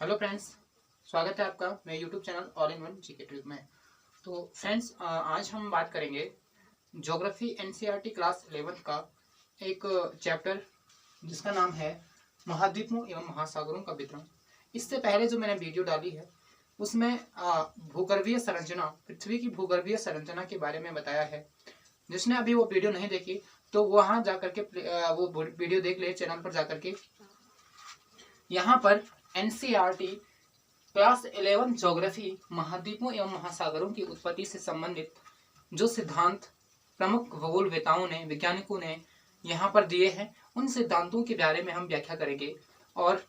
Hello friends, स्वागत है आपका मेरे YouTube channel all in one GK trick में। तो फ्रेंड्स, आज हम बात करेंगे ज्योग्राफी एनसीईआरटी क्लास 11 का एक चैप्टर जिसका नाम है महाद्वीपों एवं महासागरों का वितरण। इससे पहले जो मैंने वीडियो डाली है उसमें भूगर्भीय संरचना, पृथ्वी की भूगर्भीय संरचना के बारे में बताया है। जिसने अभी वो वीडियो नहीं देखी तो वहाँ जाकर के वो वीडियो देख ले, चैनल पर जाकर के। यहाँ पर एनसीईआरटी क्लास 11 ज्योग्राफी महाद्वीपों एवं महासागरों की उत्पत्ति से संबंधित जो सिद्धांत प्रमुख खगोलवेताओं ने, वैज्ञानिकों ने यहाँ पर दिए हैं, उन सिद्धांतों के बारे में हम व्याख्या करेंगे। और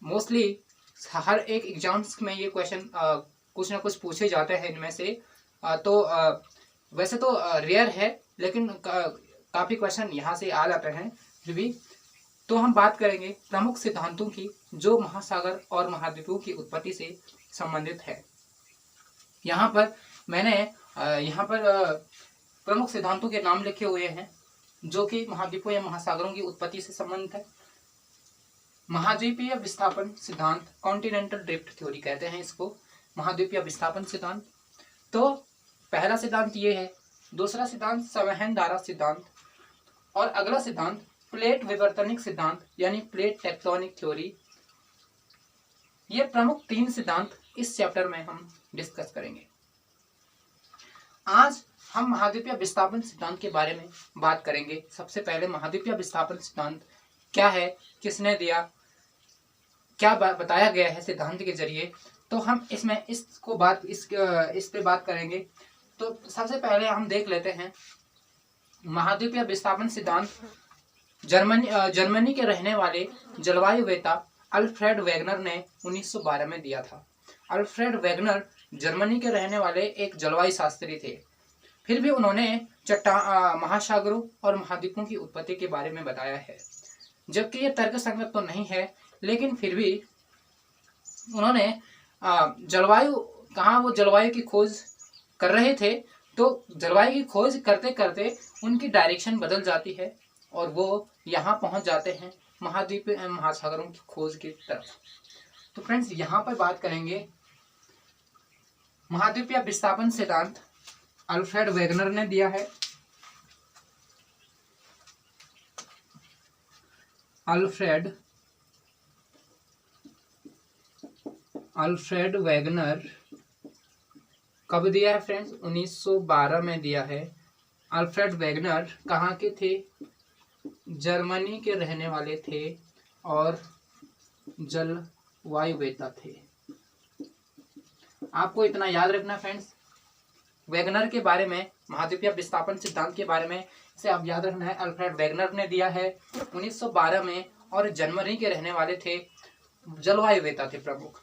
मोस्टली हर एक एग्जाम्स में ये क्वेश्चन कुछ ना कुछ पूछे जाते हैं इनमें से। वैसे तो रेयर है, लेकिन काफ़ी क्वेश्चन यहाँ से आ जाते हैं फिर भी। तो हम बात करेंगे प्रमुख सिद्धांतों की जो महासागर और महाद्वीपों की उत्पत्ति से संबंधित है। यहाँ पर मैंने प्रमुख सिद्धांतों के नाम लिखे हुए हैं जो कि महाद्वीपों या महासागरों की उत्पत्ति से संबंधित है। महाद्वीपीय विस्थापन सिद्धांत, कॉन्टिनेंटल ड्रिफ्ट थ्योरी कहते हैं इसको, महाद्वीपीय विस्थापन सिद्धांत। तो पहला सिद्धांत ये है। दूसरा सिद्धांत संवहन धारा सिद्धांत, और अगला सिद्धांत प्लेट विवर्तनिक सिद्धांत यानी प्लेट टेक्टोनिक थ्योरी। ये प्रमुख 3 सिद्धांत इस चैप्टर में हम डिस्कस करेंगे। आज हम महाद्वीपीय विस्थापन सिद्धांत के बारे में बात करेंगे। सबसे पहले महाद्वीपीय विस्थापन सिद्धांत क्या है, किसने दिया, क्या बताया गया है सिद्धांत के जरिए, तो हम इस पे बात करेंगे। तो सबसे पहले हम देख लेते हैं महाद्वीपीय विस्थापन सिद्धांत जर्मनी के रहने वाले जलवायुवेता अल्फ्रेड वेगनर ने 1912 में दिया था। अल्फ्रेड वेगनर जर्मनी के रहने वाले एक जलवायु शास्त्री थे। फिर भी उन्होंने महासागरों और महाद्वीपों की उत्पत्ति के बारे में बताया है। जबकि ये तर्कसंगत तो नहीं है, लेकिन फिर भी उन्होंने वो जलवायु की खोज कर रहे थे, तो जलवायु की खोज करते करते उनकी डायरेक्शन बदल जाती है और वो यहाँ पहुँच जाते हैं महाद्वीप महासागरों की खोज की तरफ। तो फ्रेंड्स, यहाँ पर बात करेंगे महाद्वीपीय विस्थापन सिद्धांत अल्फ्रेड वेगनर ने दिया है। अल्फ्रेड वेगनर कब दिया है फ्रेंड्स? 1912 में दिया है। अल्फ्रेड वेगनर कहाँ के थे? जर्मनी के रहने वाले थे और जलवायुवेता थे। आपको इतना याद रखना फ्रेंड्स, वेगनर के बारे में, महाद्वीपीय विस्थापन सिद्धांत के बारे में इसे आप याद रखना है। अल्फ्रेड वेगनर ने दिया है 1912 में और जर्मनी के रहने वाले थे, जलवायुवेता थे प्रमुख।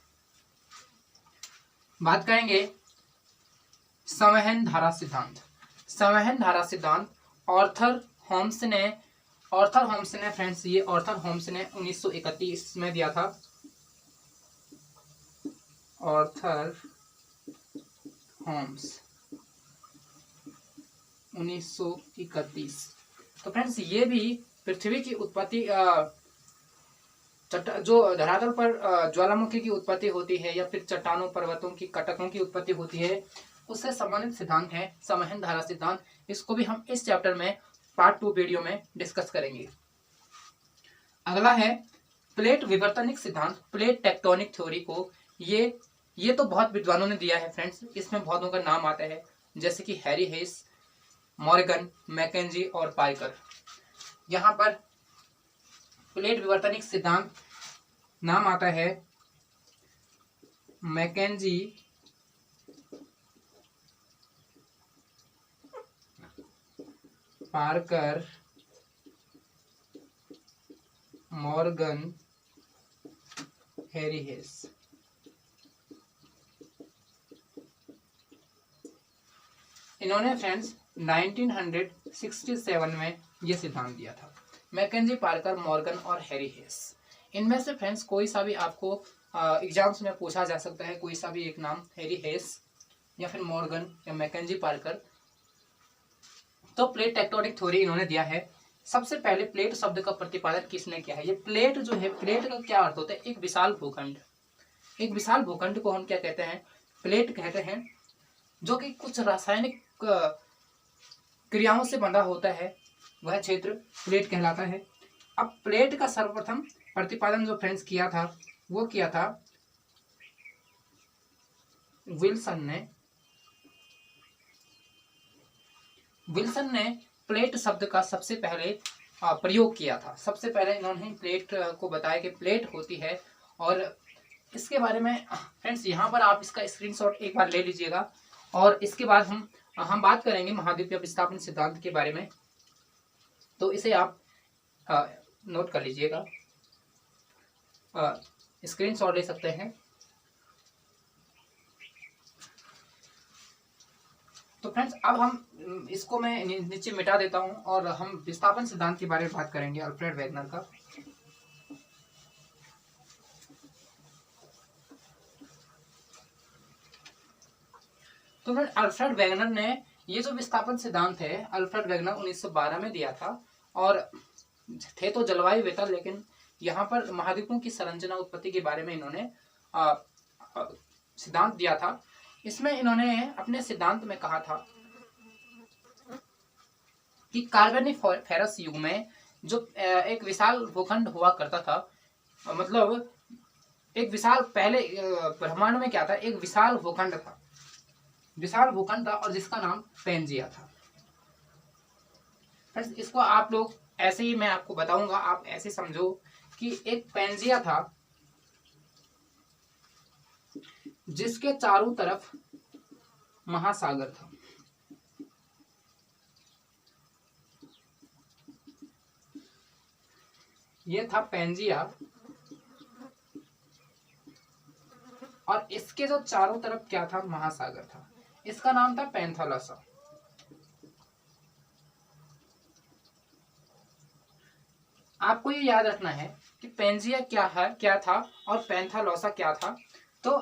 बात करेंगे संवहन धारा सिद्धांत। संवहन धारा सिद्धांत आर्थर होम्स ने फ्रेंड्स, ये आर्थर होम्स ने 1931 में दिया था। Arthur Holmes 1931। तो फ्रेंड्स, ये भी पृथ्वी की उत्पत्ति, जो धरातल पर ज्वालामुखी की उत्पत्ति होती है या फिर चट्टानों, पर्वतों की, कटकों की उत्पत्ति होती है, उससे संबंधित सिद्धांत है संवहन धारा सिद्धांत। इसको भी हम इस चैप्टर में पार्ट 2 वीडियो में डिस्कस करेंगे। अगला है प्लेट विवर्तनिक सिद्धांत, प्लेट टेक्टोनिक थ्योरी को ये तो बहुत विद्वानों ने दिया है फ्रेंड्स। इसमें बहुतों का नाम आता है, जैसे कि हैरी हेस, मॉर्गन, मैकेंजी और पार्कर। यहाँ पर प्लेट विवर्तनिक सिद्धांत नाम आता है Mackenzie, Parker, Morgan, Harry Hess. इन्होंने फ्रेंड्स 1967 में ये सिद्धांत दिया था। मैकेंजी, पार्कर, मॉर्गन और हैरी हेस। इनमें से फ्रेंड्स कोई सा भी आपको एग्जाम्स में पूछा जा सकता है, कोई सा भी एक नाम, हैरी हेस या फिर मॉर्गन या मैकेंजी, पार्कर। तो प्लेट टेक्टोनिक थ्योरी इन्होंने दिया है। सबसे पहले प्लेट शब्द का प्रतिपादन किसने किया है? ये प्लेट जो है, प्लेट का क्या अर्थ होता है? एक विशाल भूखंड। एक विशाल भूखंड को हम क्या कहते हैं? प्लेट कहते हैं, जो कि कुछ रासायनिक क्रियाओं से बंधा होता है, वह क्षेत्र प्लेट कहलाता है। अब प्लेट का सर्वप्रथम प्रतिपादन जो फ्रेंड्स किया था, वो किया था विल्सन ने प्लेट शब्द का सबसे पहले प्रयोग किया था। सबसे पहले इन्होंने प्लेट को बताया कि प्लेट होती है, और इसके बारे में फ्रेंड्स यहाँ पर आप इसका स्क्रीनशॉट एक बार ले लीजिएगा। और इसके बाद हम बात करेंगे महाद्वीपीय विस्थापन सिद्धांत के बारे में, तो इसे आप नोट कर लीजिएगा, स्क्रीनशॉट ले सकते हैं। तो फ्रेंड्स अब हम इसको मैं नीचे मिटा देता हूं और हम विस्थापन सिद्धांत के बारे में बात करेंगे, अल्फ्रेड वेगनर का। तो फ्रेंड अल्फ्रेड वेगनर ने ये जो विस्थापन सिद्धांत है, अल्फ्रेड वेगनर 1912 में दिया था, और थे तो जलवायुवेत्ता, लेकिन यहाँ पर महाद्वीपों की संरचना उत्पत्ति के बारे में इन्होंने सिद्धांत दिया था। इसमें इन्होंने अपने सिद्धांत में कहा था कि कार्बोनिफेरस युग में जो एक विशाल भूखंड हुआ करता था, मतलब एक विशाल, पहले ब्रह्मांड में क्या था? एक विशाल भूखंड था, विशाल भूखंड था, और जिसका नाम पेंजिया था। फ्रेंड्स इसको आप लोग ऐसे ही, मैं आपको बताऊंगा, आप ऐसे समझो कि एक पेंजिया था जिसके चारों तरफ महासागर था। यह था पेंजिया, और इसके जो चारों तरफ क्या था? महासागर था। इसका नाम था पैंथालसा। आपको ये याद रखना है कि पेंजिया क्या है, क्या था, और पैंथालसा क्या था। तो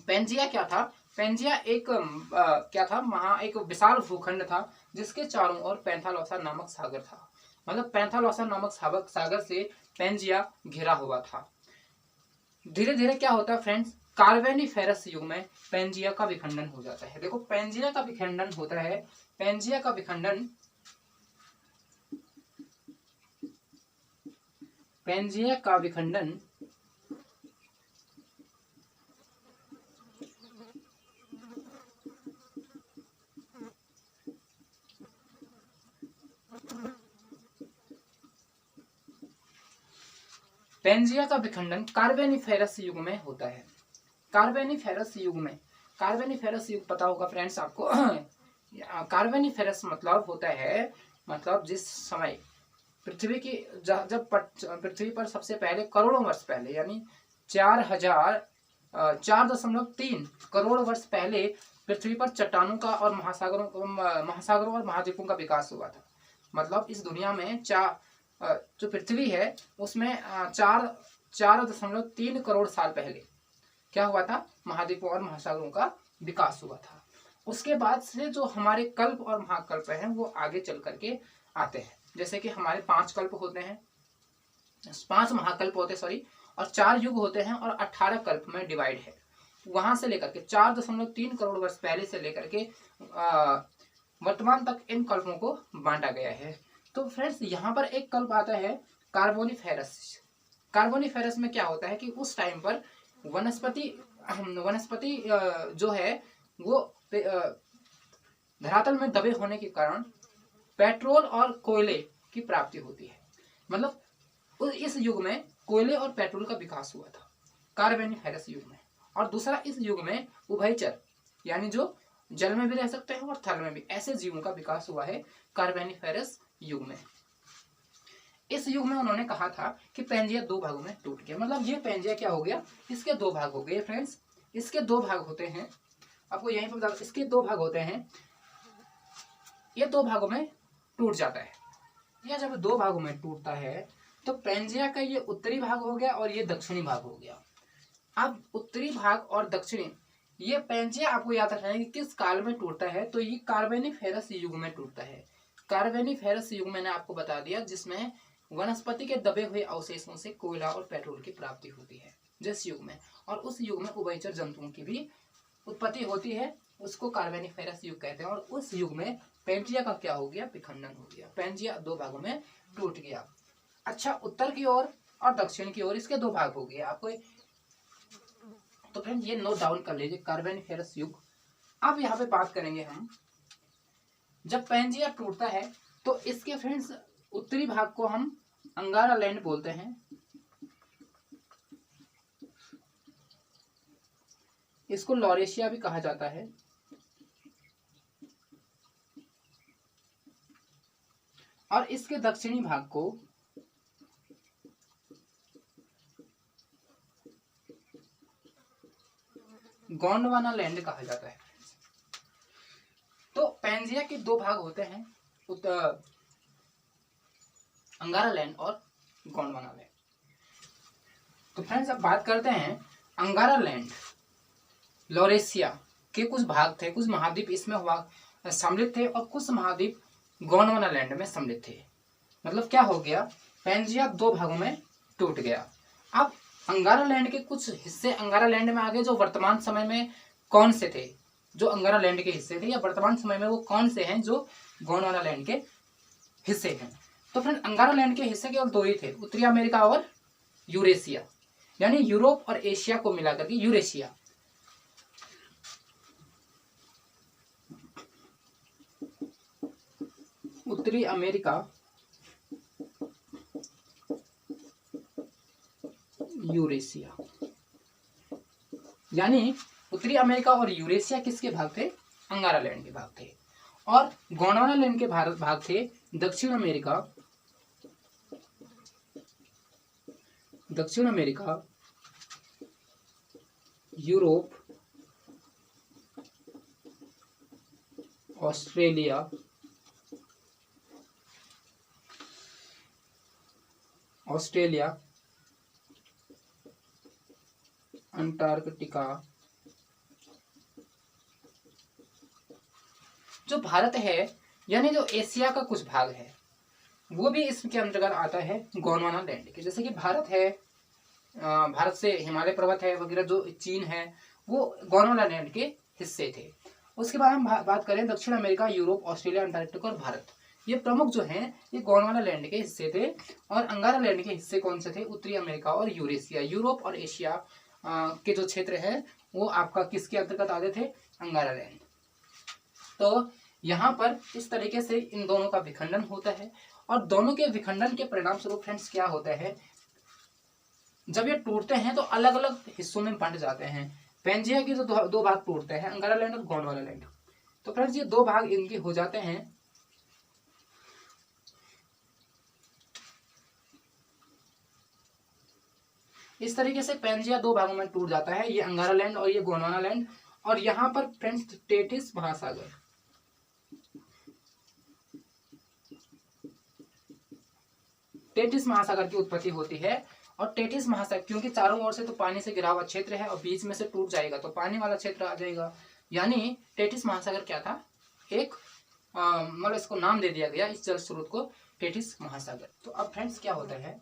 पेंजिया क्या था? पेंजिया एक क्या था? एक विशाल भूखंड था जिसके चारों ओर पैंथालसा नामक सागर था। मतलब पैंथालसा नामक सागर से पेंजिया घिरा हुआ था। धीरे धीरे क्या होता है फ्रेंड्स? कार्बोनिफेरस युग में पेंजिया का विखंडन हो जाता है। देखो पेंजिया का विखंडन होता है, पेंजिया का विखंडन, पेंजिया का विखंडन पेंजिया का विखंडन कार्बोनिफेरस युग में होता है। कार्बोनिफेरस युग में, कार्बोनिफेरस युग पता होगा फ्रेंड्स आपको। कार्बोनिफेरस मतलब होता है, मतलब जिस समय पृथ्वी की, जब पृथ्वी पर सबसे पहले करोड़ों वर्ष पहले, यानी 4.3 करोड़ वर्ष पहले पृथ्वी पर चट्टानों का और महासागरों और महाद्वीपों का विकास हुआ था। मतलब इस दुनिया में जो पृथ्वी है उसमें 4.3 करोड़ साल पहले क्या हुआ था? महाद्वीपों और महासागरों का विकास हुआ था। उसके बाद से जो हमारे कल्प और महाकल्प हैं वो आगे चल करके आते हैं। जैसे कि हमारे 5 कल्प होते हैं, 5 महाकल्प होते हैं, सॉरी, और 4 युग होते हैं, और 18 कल्प में डिवाइड है। वहां से लेकर के 4.3 करोड़ वर्ष पहले से लेकर के वर्तमान तक इन कल्पों को बांटा गया है। तो फ्रेंड्स यहाँ पर एक कल्प आता है कार्बोनिफेरस। कार्बोनिफेरस में क्या होता है कि उस टाइम पर वनस्पति जो है वो धरातल में दबे होने के कारण पेट्रोल और कोयले की प्राप्ति होती है। मतलब इस युग में कोयले और पेट्रोल का विकास हुआ था कार्बोनिफेरस युग में। और दूसरा, इस युग में उभयचर, यानी जो जल में भी रह सकते हैं और थल में भी, ऐसे जीवों का विकास हुआ है कार्बोनिफेरस युग में। इस युग में उन्होंने कहा था कि पेंजिया 2 भागों में टूट गया। मतलब ये पेंजिया क्या हो गया? इसके 2 भाग हो गए फ्रेंड्स। इसके 2 भाग होते हैं, आपको यहीं पर बता, इसके 2 भाग होते हैं। ये 2 भागों में टूट जाता है। यह जब 2 भागों में टूटता है तो पेंजिया का ये उत्तरी भाग हो गया और ये दक्षिणी भाग हो गया। अब उत्तरी भाग और दक्षिणी, ये पेंजिया आपको याद रखना है कि किस काल में टूटता है, तो ये कार्बोनिफेरस युग में टूटता है। कार्बोनिफेरस युग मैंने आपको बता दिया, जिसमें वनस्पति के दबे हुए अवशेषों से कोयला और पेट्रोल की प्राप्ति होती है जिस युग में, और उस युग में उभयचर जंतुओं की भी उत्पत्ति होती है, उसको कार्बोनिफेरस युग कहते हैं। और उस युग में पेंजिया का क्या हो गया, विखंडन हो गया, पेंजिया दो भागों में टूट गया। अच्छा, उत्तर की ओर और दक्षिण की ओर इसके दो भाग हो गए आपको। तो फ्रेंड्स ये नोट डाउन कर लीजिए, कार्बोनिफेरस युग। अब यहाँ पे बात करेंगे हम, जब पेंजिया टूटता है तो इसके फ्रेंड्स उत्तरी भाग को हम अंगारा लैंड बोलते हैं, इसको लॉरेशिया भी कहा जाता है। और इसके दक्षिणी भाग को गोंडवाना लैंड कहा जाता है। तो पेंजिया के दो भाग होते हैं, अंगारा लैंड और गोंडवाना लैंड। तो फ्रेंड्स अब बात करते हैं अंगारा लैंड, लॉरेशिया के कुछ भाग थे, कुछ महाद्वीप इसमें हुआ सम्मिलित थे और कुछ महाद्वीप गोंडवाना लैंड में सम्मिलित थे। मतलब क्या हो गया, पेंजिया दो भागों में टूट गया। अब अंगारा लैंड के कुछ हिस्से अंगारा लैंड में आ गए, जो वर्तमान समय में कौन से थे, जो अंगारा लैंड के हिस्से थे, या वर्तमान समय में वो कौन से हैं जो गोंडवाना लैंड के हिस्से हैं। तो फ्रेंड अंगारा लैंड के हिस्से केवल दो ही थे, उत्तरी अमेरिका और यूरेशिया, यानी यूरोप और एशिया को मिलाकर के यूरेशिया। उत्तरी अमेरिका, यूरेशिया, यानी उत्तरी अमेरिका और यूरेशिया किसके भाग थे, अंगारा लैंड के भाग थे। और गोंडवाना लैंड के भाग थे दक्षिण अमेरिका, यूरोप, ऑस्ट्रेलिया, अंटार्कटिका। जो भारत है, यानी जो एशिया का कुछ भाग है, वो भी इसके अंतर्गत आता है गोंडवाना लैंड के। जैसे कि भारत है, भारत से हिमालय पर्वत है वगैरह, जो चीन है, वो गोंडवाना लैंड के हिस्से थे। उसके बाद हम बात करें दक्षिण अमेरिका, यूरोप, ऑस्ट्रेलिया, अंटार्कटिका और भारत, ये प्रमुख जो हैं ये गोंडवाना लैंड के हिस्से थे। और अंगारा लैंड के हिस्से कौन से थे, उत्तरी अमेरिका और यूरेशिया। यूरोप और एशिया के जो क्षेत्र है वो आपका किसके अंतर्गत आते थे, अंगारा लैंड। तो यहाँ पर इस तरीके से इन दोनों का विखंडन होता है, और दोनों के विखंडन के परिणाम स्वरूप फ्रेंड्स क्या होता है, जब ये टूटते हैं तो अलग अलग हिस्सों में बंट जाते हैं। पेंजिया के जो दो भाग टूटते हैं, अंगारा लैंड और गोंडवाना लैंड। तो फ्रेंड्स ये दो भाग इनके हो जाते हैं। इस तरीके से पेंजिया दो भागों में टूट जाता है, ये अंगारा लैंड और ये गोंडवाना लैंड। और यहाँ पर फ्रेंड्स टेथिस महासागर, टेथिस महासागर की उत्पत्ति होती है। और टेथिस महासागर क्योंकि चारों ओर से तो पानी से घिरा हुआ क्षेत्र है और बीच में से टूट जाएगा तो पानी वाला क्षेत्र आ जाएगा, यानी टेथिस महासागर क्या था, एक मतलब इसको नाम दे दिया गया इस जल स्रोत को, टेथिस महासागर। तो अब फ्रेंड्स क्या होता है,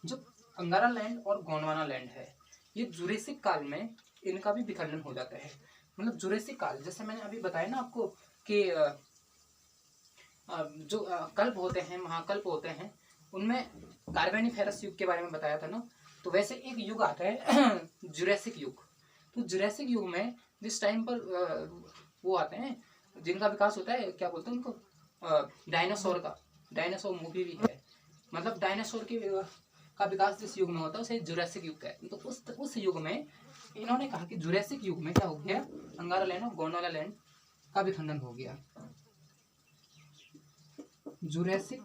जो अंगारा लैंड और गोंडवाना लैंड है, ये जुरेसिक काल में इनका भी विखंडन हो जाता है। मतलब जुरेसिक काल, जैसे मैंने अभी बताया ना आपको कि जो कल्प होते हैं, महाकल्प होते हैं, उनमें कार्बोनिफेरस युग के बारे में बताया था ना, तो वैसे एक युग आता है जुरेसिक युग। तो जुरेसिक युग में जिस टाइम पर वो आते हैं जिनका विकास होता है, क्या बोलते हैं उनको, डायनासोर का, डायनासोर मूवी भी है, मतलब डायनासोर का विकास जिस युग में होता है उसे जुरासिक युग कहते हैं। तो उस युग में इन्होंने कहा कि जुरासिक युग में क्या हो गया, अंगारा लैंड और गोंडवाना लैंड का विखंडन हो गया। जुरासिक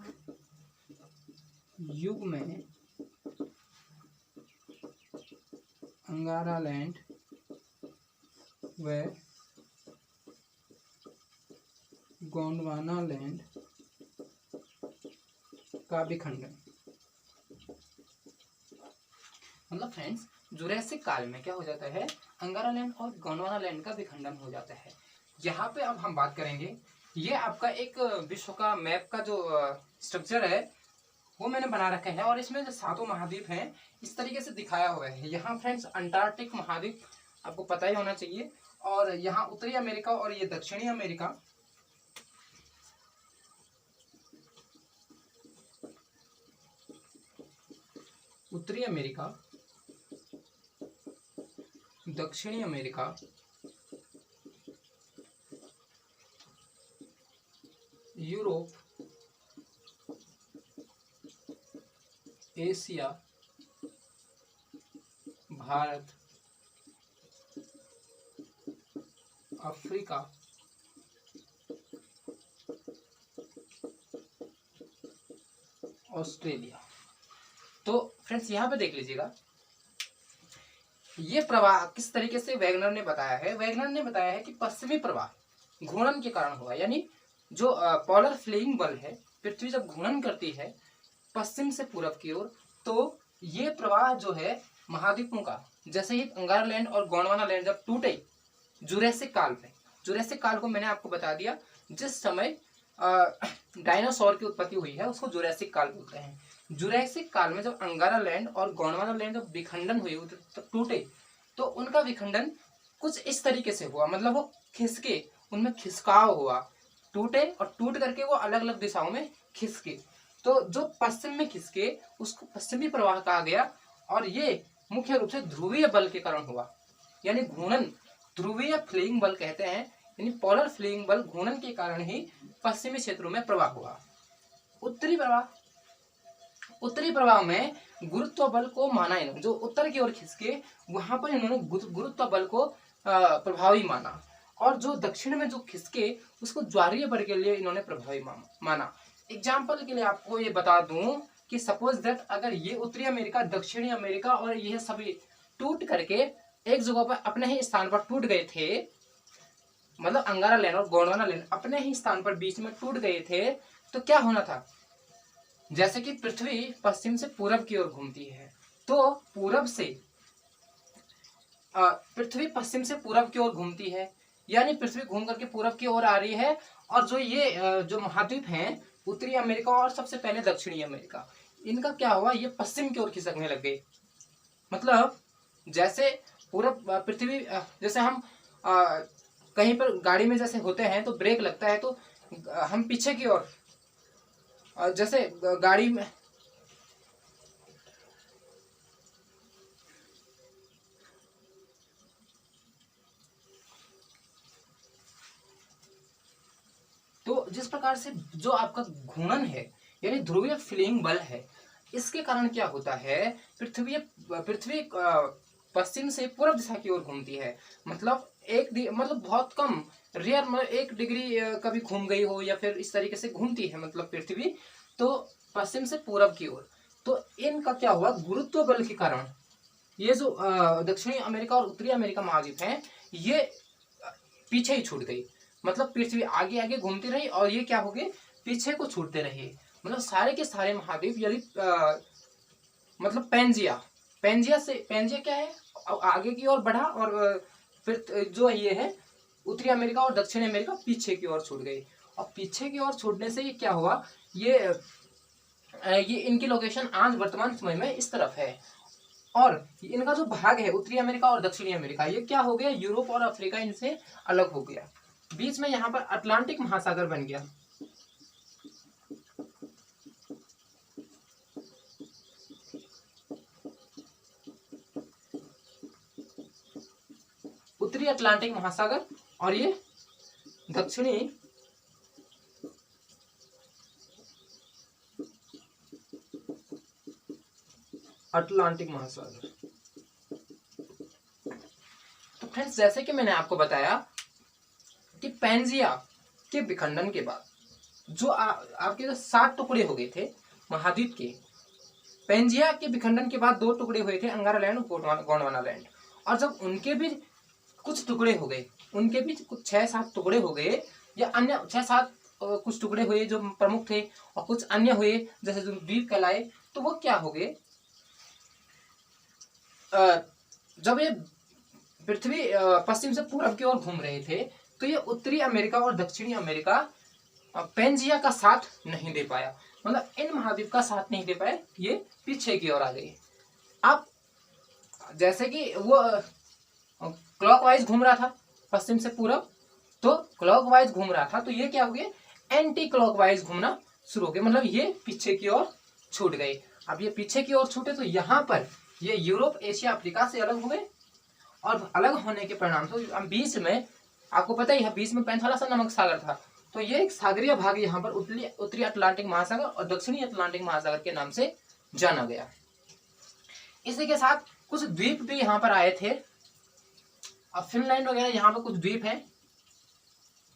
युग में अंगारा लैंड व गोंडवाना लैंड का विखंडन। मतलब फ्रेंड्स जुरासिक काल में क्या हो जाता है, अंगारा लैंड और गोंडवाना लैंड का विखंडन हो जाता है। यहाँ पे अब हम बात करेंगे ये आपका एक विश्व का मैप का जो स्ट्रक्चर है वो मैंने बना रखा है, और इसमें जो सातों महाद्वीप हैं इस तरीके से दिखाया हुआ है। यहाँ फ्रेंड्स अंटार्कटिक महाद्वीप आपको पता ही होना चाहिए, और यहाँ उत्तरी अमेरिका और ये दक्षिणी अमेरिका। उत्तरी अमेरिका, दक्षिणी America, Europe, Asia, Bharat, Africa, Australia. तो फ्रेंड्स यहाँ पे देख लीजिएगा ये प्रवाह किस तरीके से वैगनर ने बताया है। वैगनर ने बताया है कि पश्चिमी प्रवाह घूर्णन के कारण हुआ, यानी जो पोलर फ्लेइंग बल है, पृथ्वी जब घूर्णन करती है पश्चिम से पूरब की ओर, तो ये प्रवाह जो है महाद्वीपों का, जैसे ही अंगारा और गोंडवाना लैंड जब टूटे जुरैसिक काल में, जुरैसिक काल को मैंने आपको बता दिया जिस समय डायनासोर की उत्पत्ति हुई है उसको जुरैसिक काल बोलते हैं। जुरैसिक काल में जब अंगारा लैंड और गोंडवाना लैंड जब विखंडन हुई, टूटे, तो उनका विखंडन कुछ इस तरीके से हुआ, मतलब वो खिसके, उनमें खिसकाव हुआ, टूटे और टूट करके वो अलग अलग दिशाओं में खिसके। तो जो पश्चिम में खिसके उसको पश्चिमी प्रवाह कहा गया, और ये मुख्य रूप से ध्रुवीय बल के कारण हुआ, यानी घूर्णन, ध्रुवीय फ्लेइंग बल कहते हैं, यानी पोलर फ्लेइंग बल घूर्णन के कारण ही पश्चिमी क्षेत्रों में प्रवाह हुआ। उत्तरी प्रवाह, उत्तरी प्रवाह में गुरुत्व बल को माना इन्होंने, जो उत्तर की ओर खिसके वहां पर इन्होंने गुरुत्व बल को प्रभावी माना, और जो दक्षिण में जो खिसके उसको ज्वारीय बल के लिए इन्होंने प्रभावी माना। एग्जाम्पल के लिए आपको ये बता दूं कि सपोज दैट अगर ये उत्तरी अमेरिका, दक्षिणी अमेरिका और ये सभी टूट करके एक जगह पर अपने ही स्थान पर टूट गए थे, मतलब अंगारा लैंड और गोंडवाना लैंड अपने ही स्थान पर बीच में टूट गए थे, तो क्या होना था, जैसे कि पृथ्वी पश्चिम से पूरब की ओर घूमती है, तो पूरब से पृथ्वी पश्चिम से पूरब की ओर घूमती है, यानी पृथ्वी घूम करके पूरब की ओर आ रही है, और जो ये जो महाद्वीप हैं उत्तरी अमेरिका और सबसे पहले दक्षिणी अमेरिका, इनका क्या हुआ, ये पश्चिम की ओर खिसकने लग गए। मतलब जैसे पूरब पृथ्वी, जैसे हम कहीं पर गाड़ी में जैसे होते हैं तो ब्रेक लगता है तो हम पीछे की ओर, जैसे गाड़ी में तो जिस प्रकार से जो आपका घूर्णन है यानी ध्रुवीय फ्लेइंग बल है, इसके कारण क्या होता है, पृथ्वी पश्चिम से पूर्व दिशा की ओर घूमती है, मतलब मतलब बहुत कम, रेयर, मतलब 1 डिग्री कभी घूम गई हो या फिर इस तरीके से घूमती है मतलब पृथ्वी, तो पश्चिम से पूरब की ओर। तो इनका क्या हुआ, गुरुत्व बल के कारण ये जो दक्षिणी अमेरिका और उत्तरी अमेरिका महाद्वीप हैं ये पीछे ही छूट गई, मतलब पृथ्वी आगे आगे घूमती रही और ये क्या हो गए, पीछे को छूटते रहे, मतलब सारे के सारे महाद्वीप, यदि मतलब पेंजिया क्या है, आगे की ओर बढ़ा, और फिर जो ये है उत्तरी अमेरिका और दक्षिणी अमेरिका पीछे की ओर छूट गई, और पीछे की ओर छूटने से ये क्या हुआ, ये इनकी लोकेशन आज वर्तमान समय में इस तरफ है, और इनका जो भाग है उत्तरी अमेरिका और दक्षिणी अमेरिका ये क्या हो गया, यूरोप और अफ्रीका इनसे अलग हो गया, बीच में यहाँ पर अटलांटिक महासागर बन गया। उत्तरी अटलांटिक महासागर और ये दक्षिणी अटलांटिक महासागर। तो फ्रेंड्स जैसे कि मैंने आपको बताया कि पेंजिया के विखंडन के बाद जो आपके जो 7 टुकड़े हो गए थे महाद्वीप के, पेंजिया के विखंडन के बाद 2 टुकड़े हुए थे, अंगारा लैंड और गोंडवाना लैंड, और जब उनके भी कुछ टुकड़े हो गए, उनके भी कुछ 6-7 टुकड़े हो गए, या अन्य 6-7 कुछ टुकड़े हुए जो प्रमुख थे और कुछ अन्य हुए जैसे जो द्वीप कहलाए, तो वो क्या हो गए, जब ये पृथ्वी पश्चिम से पूरब की ओर घूम रहे थे तो ये उत्तरी अमेरिका और दक्षिणी अमेरिका पेंजिया का साथ नहीं दे पाया, मतलब इन महाद्वीप का साथ नहीं दे पाए, ये पीछे की ओर आ गई। अब जैसे कि वो क्लॉकवाइज घूम रहा था पश्चिम से पूरब, तो क्लॉकवाइज घूम रहा था, तो ये क्या हो गया, एंटी क्लॉकवाइज घूमना शुरू हो गया, मतलब ये पीछे की ओर छूट गए। अब ये पीछे की ओर छूटे तो यहाँ पर ये यूरोप, एशिया, अफ्रीका से अलग हो गए, और अलग होने के परिणाम तो बीच में आपको पता ही है, बीच में पैंथालस नामक सागर था, तो ये एक सागरीय भाग यहाँ पर उत्तरी अटलांटिक महासागर और दक्षिणी अटलांटिक महासागर के नाम से जाना गया। इसी के साथ कुछ द्वीप भी यहाँ पर आए थे, अब फिनलैंड वगैरह यहाँ पर कुछ द्वीप हैं,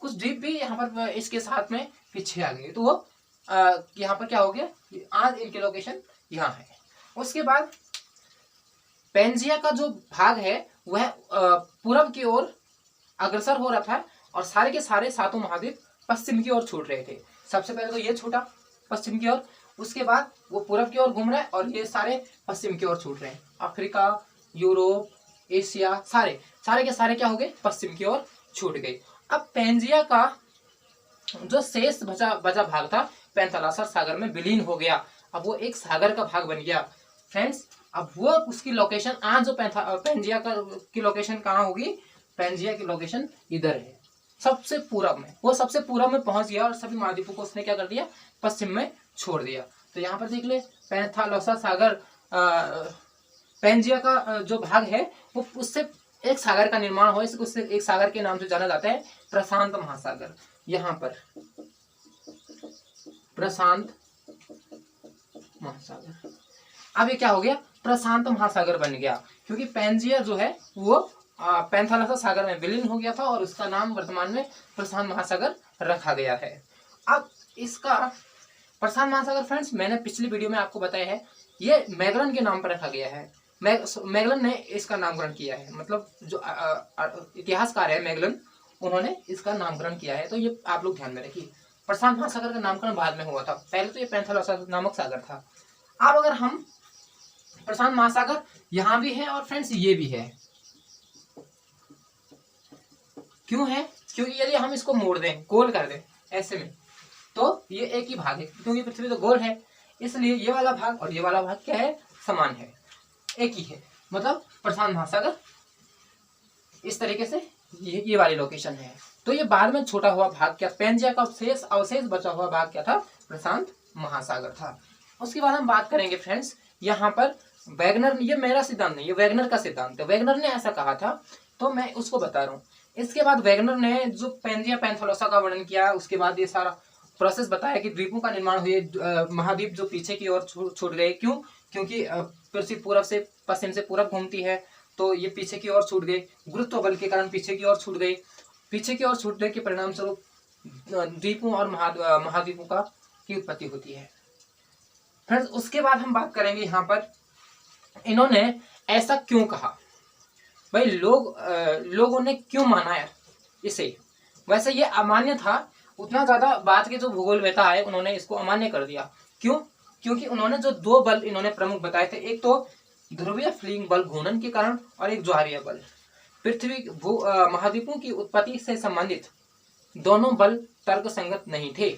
कुछ द्वीप भी यहाँ पर इसके साथ में पीछे आ गए, तो वो यहाँ पर क्या हो गया, आज इनके लोकेशन यहाँ है। उसके बाद पेंजिया का जो भाग है वह पूरब की ओर अग्रसर हो रहा था, और सारे के सारे सातों महाद्वीप पश्चिम की ओर छूट रहे थे। सबसे पहले तो ये छूटा पश्चिम की ओर, उसके बाद वो पूरब की ओर घूम रहा है, और ये सारे पश्चिम की ओर छूट रहे हैं। अफ्रीका, यूरोप, एशिया, सारे के सारे क्या हो गए, पश्चिम की ओर छूट गए। अब पेंजिया का जो शेष बचा भाग था पैंथालस सागर में विलीन हो गया, अब वो एक सागर का भाग बन गया फ्रेंड्स। अब वो उसकी लोकेशन आज जो पेंजिया की लोकेशन कहाँ होगी, पेंजिया की लोकेशन इधर है, सबसे पूरब में, वो सबसे पूरब में पहुंच गया, और सभी महाद्वीपों को उसने क्या कर दिया, पश्चिम में छोड़ दिया। तो यहाँ पर देख ले, पैंथालस सागर पेंजिया का जो भाग है वो उससे एक सागर का निर्माण हो, उससे एक सागर के नाम से जाना जाता है, प्रशांत महासागर। यहाँ पर प्रशांत महासागर, अब ये क्या हो गया, प्रशांत महासागर बन गया, क्योंकि पेंजिया जो है वो पैंथालस सागर में विलीन हो गया था, और उसका नाम वर्तमान में प्रशांत महासागर रखा गया है। अब इसका प्रशांत महासागर फ्रेंड्स, मैंने पिछली वीडियो में आपको बताया है, ये मैगलन के नाम पर रखा गया है, मैगलन ने इसका नामकरण किया है, मतलब जो इतिहासकार है मैगलन, उन्होंने इसका नामकरण किया है, तो ये आप लोग ध्यान में रखिए। प्रशांत महासागर का नामकरण बाद में हुआ था, पहले तो ये पैंथालस नामक सागर था। अब अगर हम प्रशांत महासागर यहाँ भी है, और फ्रेंड्स ये भी है, क्यों है, क्योंकि यदि हम इसको मोड़ दें, गोल कर दें ऐसे में, तो ये एक ही भाग है, क्योंकि पृथ्वी तो गोल है, इसलिए ये वाला भाग और ये वाला भाग क्या है, समान है, एक ही है, मतलब प्रशांत महासागर इस तरीके से ये वाली लोकेशन है। तो ये बाद में छोटा हुआ भाग क्या, पेंजिया का अवशेष बचा हुआ भाग क्या था, प्रशांत महासागर था। उसके बाद हम बात करेंगे फ्रेंड्स, यहाँ पर वैगनर, ये मेरा सिद्धांत नहीं, ये वैगनर का सिद्धांत है, वैगनर ने ऐसा कहा था, तो मैं उसको बता रहा हूँ। इसके बाद वैगनर ने जो पेंजिया पैंथालोसा का वर्णन किया, उसके बाद ये सारा प्रोसेस बताया कि द्वीपों का निर्माण हुए, महाद्वीप जो पीछे की ओर छूट गए, क्यों, क्योंकि पृथ्वी पूरब से पश्चिम से पूरब घूमती है, तो ये पीछे की ओर छूट गए, गुरुत्व बल के कारण पीछे की ओर छूट गई, पीछे की ओर छूटने के परिणाम स्वरूप द्वीपों और महाद्वीपों का की उत्पत्ति होती है। फ्रेंड्स, उसके बाद हम बात करेंगे यहाँ पर इन्होंने ऐसा क्यों कहा, भाई लोगों ने क्यों माना है इसे। वैसे ये अमान्य था, उतना ज्यादा बात के जो भूगोलवेता आए उन्होंने इसको अमान्य कर दिया, क्यों, क्योंकि उन्होंने जो दो बल इन्होंने प्रमुख बताए थे, एक तो ध्रुवीय फ्लिंग बल घूर्णन के कारण, और एक ज्वारीय बल। पृथ्वी महाद्वीपों की उत्पत्ति से संबंधित दोनों बल तर्कसंगत नहीं थे।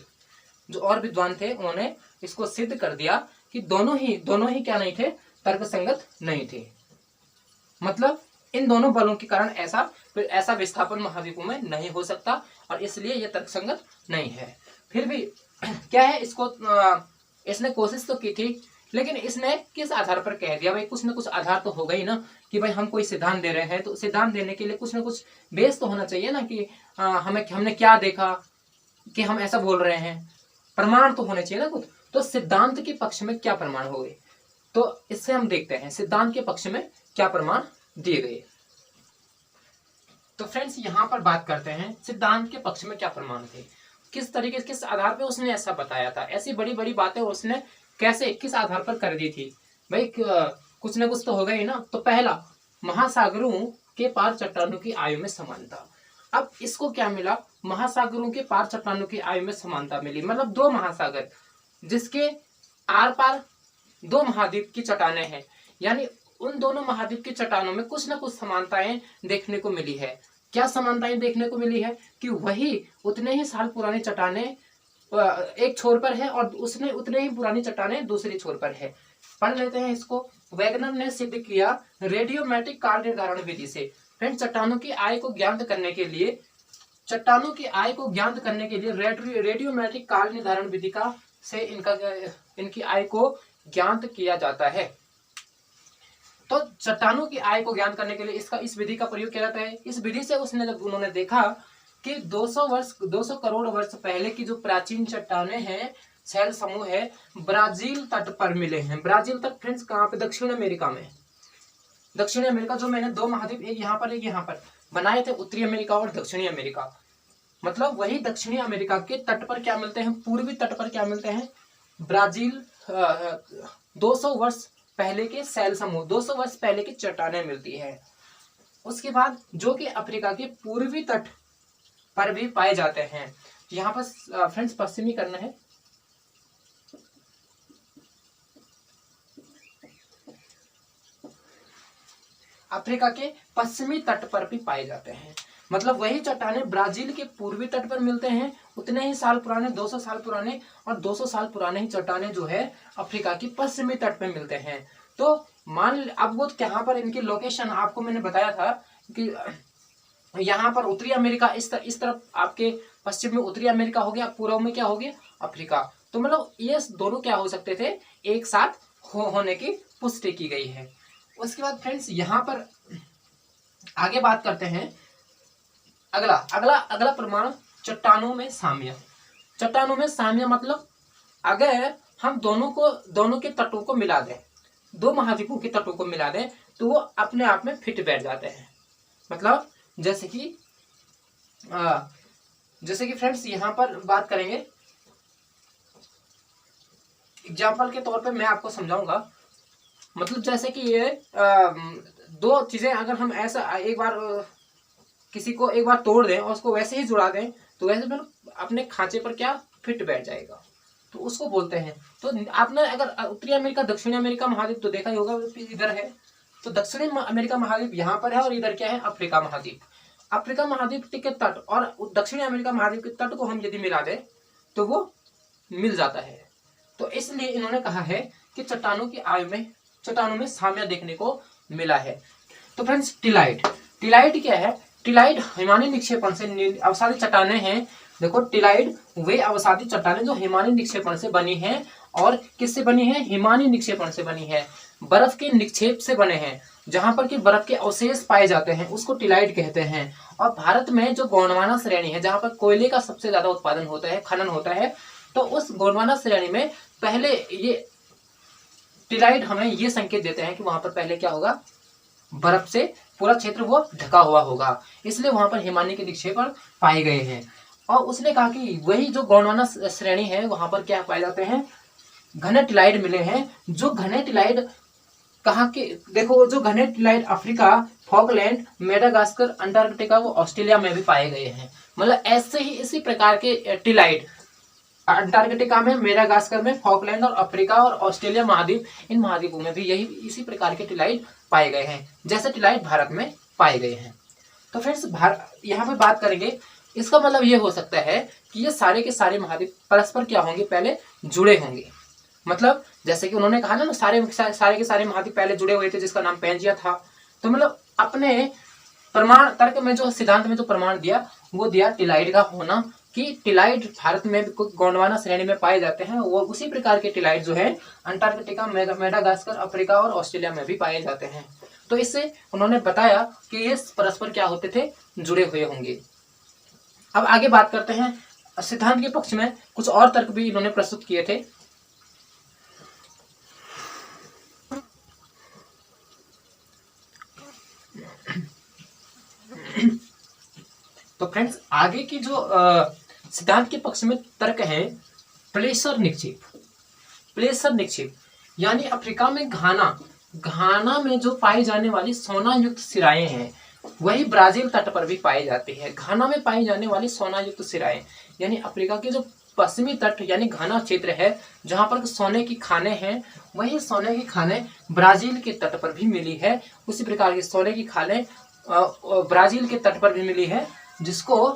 जो और विद्वान थे उन्होंने इसको सिद्ध कर दिया कि दोनों ही क्या नहीं थे, तर्कसंगत नहीं थे, मतलब इन दोनों बलों के कारण ऐसा विस्थापन महाद्वीपों में नहीं हो सकता, और इसलिए यह तर्कसंगत नहीं है। फिर भी क्या है, इसने कोशिश तो की थी, लेकिन इसने किस आधार पर कह दिया, भाई कुछ ना कुछ आधार तो होगा ही ना, कि भाई हम कोई सिद्धांत दे रहे हैं, तो सिद्धांत देने के लिए कुछ ना कुछ बेस तो होना चाहिए ना, कि हमने क्या देखा कि हम ऐसा बोल रहे हैं, प्रमाण तो होने चाहिए ना कुछ। तो सिद्धांत के पक्ष में क्या प्रमाण हो गए, तो इससे हम देखते हैं सिद्धांत के पक्ष में क्या प्रमाण दिए गए। तो फ्रेंड्स, यहाँ पर बात करते हैं सिद्धांत के पक्ष में क्या प्रमाण थे, किस तरीके किस आधार पर उसने ऐसा बताया था, ऐसी बड़ी बड़ी बातें उसने कैसे किस आधार पर कर दी थी, भाई कुछ ना कुछ तो होगा ही ना। तो पहला, महासागरों के पार चट्टानों की आयु में समानता। अब इसको क्या मिला, महासागरों के पार चट्टानों की आयु में समानता मिली, मतलब दो महासागर जिसके आर पार दो महाद्वीप की चट्टानें हैं, यानी उन दोनों महाद्वीप की चट्टानों में कुछ ना कुछ समानताएं देखने को मिली है। क्या समानताएं देखने को मिली है कि वही उतने ही साल पुरानी चट्टानें एक छोर पर है और उसने उतने ही पुरानी चट्टानें दूसरी छोर पर है। पढ़ लेते हैं इसको। वैगनर ने सिद्ध किया रेडियोमेट्रिक काल निर्धारण विधि से। फ्रेंड्स, चट्टानों की आय को ज्ञात करने के लिए रेडियोमेट्रिक काल निर्धारण विधि का से इनकी आय को ज्ञात किया जाता है। तो चट्टानों की आय को ज्ञात करने के लिए इस विधि का प्रयोग किया जाता है। इस विधि से उन्होंने देखा कि 200 करोड़ वर्ष पहले की जो प्राचीन चट्टानें हैं, शैल समूह है, ब्राजील तट पर मिले हैं। ब्राजील तट फ्रेंड्स कहाँ पे? दक्षिण अमेरिका में। दक्षिणी अमेरिका, जो मैंने दो महाद्वीप एक यहाँ पर बनाए थे, उत्तरी अमेरिका और दक्षिणी अमेरिका। मतलब वही दक्षिणी अमेरिका के तट पर क्या मिलते हैं? पूर्वी तट पर क्या मिलते हैं? ब्राजील 200 वर्ष पहले के शैल समूह, 200 वर्ष पहले की चट्टानें मिलती है। उसके बाद जो कि अफ्रीका के पूर्वी तट पर भी पाए जाते हैं। यहाँ पर फ्रेंड्स पश्चिमी करना है। अफ्रीका के पश्चिमी तट पर भी पाए जाते हैं। मतलब वही चट्टानें ब्राजील के पूर्वी तट पर मिलते हैं, उतने ही साल पुराने 200 साल पुराने, और 200 साल पुराने ही चट्टानें जो है अफ्रीका की पश्चिमी तट पर मिलते हैं। तो अब वो यहाँ पर इनकी लोकेशन आपको मैंने बताया था कि यहाँ पर उत्तरी अमेरिका, इस तरफ आपके पश्चिम में उत्तरी अमेरिका हो गया, पूर्व में क्या हो गया? अफ्रीका। तो मतलब ये दोनों क्या हो सकते थे? एक साथ होने की पुष्टि की गई है। उसके बाद फ्रेंड्स यहाँ पर आगे बात करते हैं। अगला प्रमाण चट्टानों में साम्य। चट्टानों में साम्य मतलब अगर हम दोनों के तटों को मिला दें, दो महाद्वीपों के तटों को मिला दें, तो वो अपने आप में फिट बैठ जाते हैं। मतलब जैसे कि फ्रेंड्स यहाँ पर बात करेंगे, एग्जाम्पल के तौर पे मैं आपको समझाऊंगा। मतलब जैसे कि ये दो चीजें अगर हम ऐसा एक बार किसी को एक बार तोड़ दें और उसको वैसे ही जुड़ा दें, तो वैसे मतलब अपने खांचे पर क्या फिट बैठ जाएगा, तो उसको बोलते हैं। तो आपने अगर उत्तरी अमेरिका दक्षिणी अमेरिका महाद्वीप तो देखा ही होगा, इधर है। तो दक्षिणी अमेरिका महाद्वीप यहाँ पर है और इधर क्या है? अफ्रीका महाद्वीप। अफ्रीका महाद्वीप के तट और दक्षिणी अमेरिका महाद्वीप के तट को हम यदि मिला दें तो वो मिल जाता है। तो इसलिए इन्होंने कहा है कि चट्टानों में साम्य देखने को मिला है। तो फ्रेंड्स टिलाइट क्या है? टिलाइट हिमानी निक्षेपण से अवसादी चट्टानें हैं। देखो, टिलाइट वे अवसादी चट्टानें जो हिमानी निक्षेपण से बनी हैं। और किससे बनी है? हिमानी निक्षेपण से बनी है। बर्फ के निक्षेप से बने हैं, जहां पर कि बर्फ के अवशेष पाए जाते हैं, उसको टिलाइट कहते हैं। और भारत में जो गोंडवाना श्रेणी है, जहां पर कोयले का सबसे ज्यादा उत्पादन होता है, खनन होता है, तो उस गोंडवाना श्रेणी में पहले ये टिलाइट हमें ये संकेत देते हैं कि वहां पर पहले क्या होगा? बर्फ से पूरा क्षेत्र वो ढका हुआ होगा, इसलिए वहां पर हिमानी के निक्षेपण पाए गए हैं। और उसने कहा कि वही जो गोंडवाना श्रेणी है, वहां पर क्या पाए जाते हैं? घने टिलाइट मिले हैं। जो घने टिलाइट कहाँ के? देखो, जो घने tillite Africa, Falkland, Madagascar, Antarctica व ऑस्ट्रेलिया में भी पाए गए हैं। मतलब ऐसे ही इसी प्रकार के टिलाइट अंटार्कटिका में, मेडागास्कर में, फॉकलैंड और अफ्रीका और ऑस्ट्रेलिया महाद्वीप, इन महाद्वीपों में भी इसी प्रकार के टिलाइट पाए गए हैं, जैसे टिलाइट भारत में पाए गए हैं। तो फ्रेंड्स यहाँ पे बात करेंगे, इसका मतलब ये हो सकता है कि ये सारे के सारे महाद्वीप परस्पर क्या होंगे? पहले जुड़े होंगे। मतलब जैसे कि उन्होंने कहा ना, सारे के सारे महाद्वीप पहले जुड़े हुए थे, जिसका नाम पैंजिया था। तो मतलब अपने प्रमाण तर्क में जो सिद्धांत में जो प्रमाण दिया, वो दिया टिलाइट का होना, कि टिलाइट भारत में गोंडवाना श्रेणी में पाए जाते हैं। वो उसी प्रकार के टिलाइट जो है अंटार्कटिका, मेडागास्कर, अफ्रीका और ऑस्ट्रेलिया में भी पाए जाते हैं। तो इससे उन्होंने बताया कि ये परस्पर क्या होते थे? जुड़े हुए होंगे। अब आगे बात करते हैं, सिद्धांत के पक्ष में कुछ और तर्क भी इन्होंने प्रस्तुत किए थे। तो फ्रेंड्स आगे की जो सिद्धांत के पक्ष में तर्क है, प्लेसर निक्षेप यानी अफ्रीका में घाना में जो पाई जाने वाली सोना युक्त सिराएं हैं, वही ब्राजील तट पर भी पाई जाती है। घाना में पाई जाने वाली सोना युक्त सिराएं, यानी अफ्रीका के जो पश्चिमी तट यानी घाना क्षेत्र है, जहां पर सोने की खाने हैं, वही सोने की खाने ब्राजील के तट पर भी मिली है। उसी प्रकार की सोने की खाने ब्राजील के तट पर भी मिली है, जिसको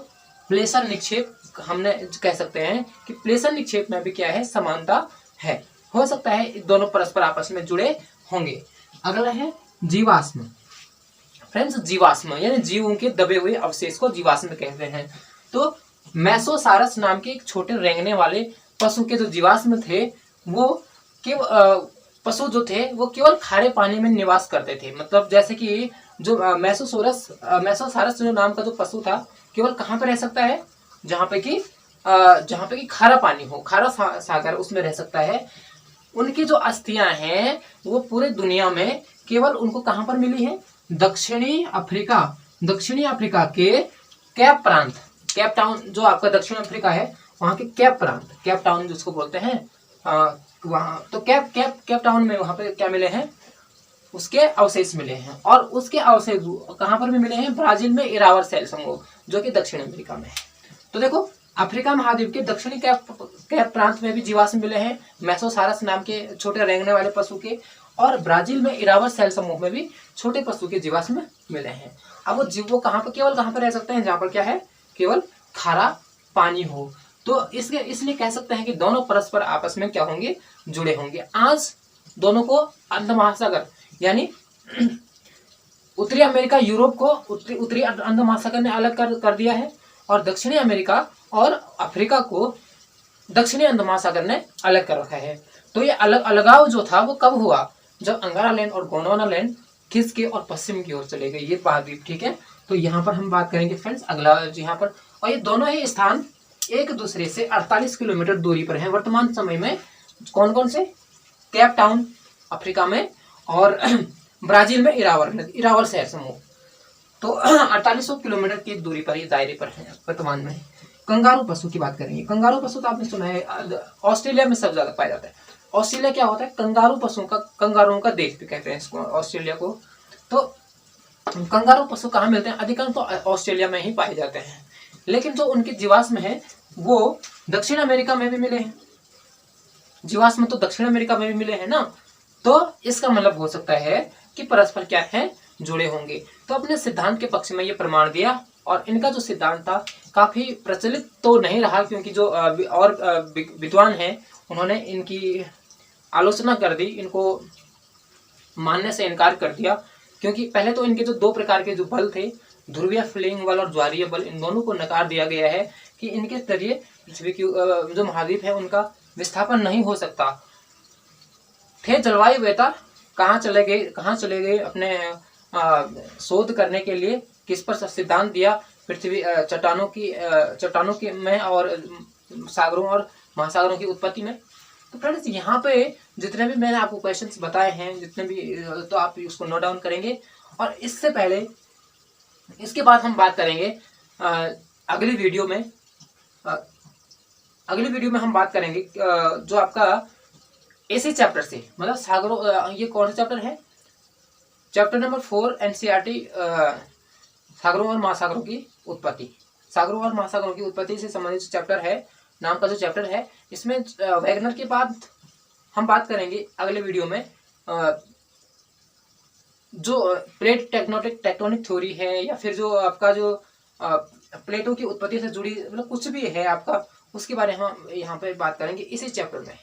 प्लेसर निक्षेप हमने कह सकते हैं कि प्लेसन निक्षेप में भी क्या है, समानता है। हो सकता है दोनों परस्पर आपस में जुड़े होंगे। अगला है जीवाश्म। फ्रेंड्स, जीवाश्म यानी जीवों के दबे हुए अवशेष को जीवाश्म कहते हैं। तो मेसोसारस नाम के एक छोटे रेंगने वाले पशु के जो जीवाश्म थे, वो पशु जो थे वो केवल खारे पानी में निवास करते थे। मतलब जैसे कि जो मेसोसारस जो नाम का जो पशु था, केवल कहाँ पे रह सकता है, जहाँ पे कि खारा पानी हो, खारा सागर, उसमें रह सकता है। उनकी जो अस्थियां हैं वो पूरे दुनिया में केवल उनको कहां पर मिली है, दक्षिणी अफ्रीका के कैप प्रांत, कैप टाउन जो आपका दक्षिण अफ्रीका है, वहां के कैप प्रांत, कैप टाउन जिसको बोलते हैं, वहां तो कैप टाउन में वहां पे क्या मिले हैं, उसके अवशेष मिले हैं। और उसके अवशेष कहां पर भी मिले हैं, ब्राजील में इरावर शैल समूह जो कि दक्षिण अमेरिका में है। तो देखो, अफ्रीका महाद्वीप के दक्षिणी कैप प्रांत में भी जीवाश्म मिले हैं मेसोसारस नाम के छोटे रेंगने वाले पशु के, और ब्राजील में इरावर शैल समूह में भी छोटे पशु के जीवाश्म मिले हैं। अब वो जीव केवल कहां पर रह सकते हैं, जहां पर क्या है, केवल खारा पानी हो। तो इसलिए कह सकते हैं कि दोनों परस्पर आपस में क्या होंगे, जुड़े होंगे। आज दोनों को अंध महासागर यानी उत्तरी अमेरिका यूरोप को उत्तरी अंध महासागर ने अलग कर दिया है, और दक्षिणी अमेरिका और अफ्रीका को दक्षिणी अंध महासागर ने अलग कर रखा है। तो ये अलगाव जो था वो कब हुआ, जब अंगारा लैंड और गोंडवाना लैंड खिसके और पश्चिम की ओर चले गए, ये महाद्वीप। ठीक है, तो यहाँ पर हम बात करेंगे फ्रेंड्स अगला यहाँ पर, और ये दोनों ही स्थान एक दूसरे से 48 किलोमीटर दूरी पर हैं वर्तमान समय में। कौन कौन से, कैप टाउन अफ्रीका में, और ब्राजील में इरावर शहर समूह। तो 4800 किलोमीटर की दूरी पर, ये दायरे पर है वर्तमान में। कंगारू पशु की बात करेंगे। कंगारू पशु तो आपने सुना है, ऑस्ट्रेलिया में सबसे ज्यादा पाया जाता है। ऑस्ट्रेलिया क्या होता है, कंगारुओं का देश भी कहते हैं इसको, ऑस्ट्रेलिया को। तो कंगारू पशु कहाँ मिलते हैं, अधिकांश तो ऑस्ट्रेलिया में ही पाए जाते हैं, लेकिन जो उनके जीवाश्म है वो दक्षिण अमेरिका में भी मिले हैं। जीवाश्म तो दक्षिण अमेरिका में भी मिले हैं ना, तो इसका मतलब हो सकता है कि परस्पर क्या है, जुड़े होंगे। तो अपने सिद्धांत के पक्ष में ये प्रमाण दिया, और इनका जो सिद्धांत था काफी प्रचलित तो नहीं रहा, क्योंकि जो और विद्वान हैं उन्होंने इनकी आलोचना कर दी, इनको मानने से इनकार कर दिया। क्योंकि पहले तो इनके जो दो प्रकार के जो बल थे, ध्रुवीय फ्लेइंग बल और ज्वारीय बल, इन दोनों को नकार दिया गया है कि इनके जरिए पृथ्वी की जो महाद्वीप है उनका विस्थापन नहीं हो सकता। थे जलवायु वेता कहाँ चले गए अपने शोध करने के लिए, किस पर सिद्धांत दिया, पृथ्वी चट्टानों की में और सागरों और महासागरों की उत्पत्ति में। तो फ्रेंड्स, यहाँ पे जितने भी मैंने आपको क्वेश्चंस बताए हैं, जितने भी, तो आप उसको नोट डाउन करेंगे। और इससे पहले, इसके बाद हम बात करेंगे अगली वीडियो में हम बात करेंगे जो आपका इसी चैप्टर से, मतलब सागरों, ये कौन सा चैप्टर है, चैप्टर नंबर 4 एनसीईआरटी, सागरों और महासागरों की उत्पत्ति। सागरों और महासागरों की उत्पत्ति से संबंधित चैप्टर है, नाम का जो चैप्टर है। इसमें वैगनर के बाद हम बात करेंगे अगले वीडियो में जो प्लेट टेक्टोनिक थ्योरी है, या फिर जो आपका जो प्लेटों की उत्पत्ति से जुड़ी मतलब कुछ भी है आपका, उसके बारे में हम यहाँ पे बात करेंगे इसी चैप्टर में।